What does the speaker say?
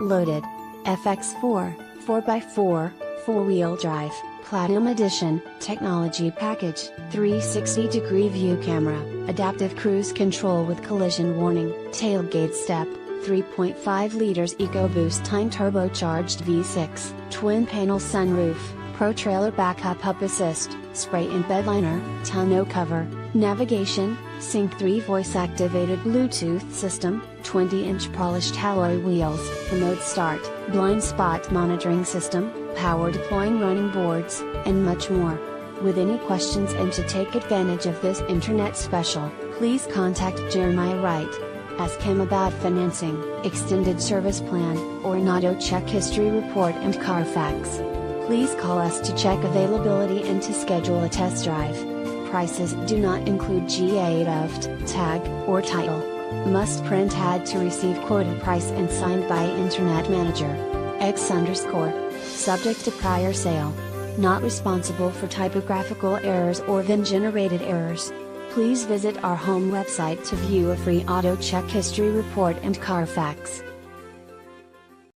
Loaded. FX4, 4x4, 4-wheel drive, Platinum Edition, Technology Package, 360-degree view camera, Adaptive Cruise Control with Collision Warning, Tailgate Step, 3.5 liters EcoBoost Tiwn Turbocharged V6, Twin-panel sunroof, Pro Trailer Backup Up Assist, Spray and Bedliner, Tonneau cover, navigation, Sync 3 voice-activated Bluetooth system, 20-inch polished alloy wheels, remote start, blind spot monitoring system, power deploying running boards, and much more. With any questions and to take advantage of this internet special, please contact Jeremiah Wright. Ask him about financing, extended service plan, or an auto check history report and Carfax. Please call us to check availability and to schedule a test drive. Prices do not include GA-OFT, tag, or title. Must print ad to receive quoted price and signed by Internet Manager. X_. Subject to prior sale. Not responsible for typographical errors or VIN-generated errors. Please visit our home website to view a free auto check history report and Carfax.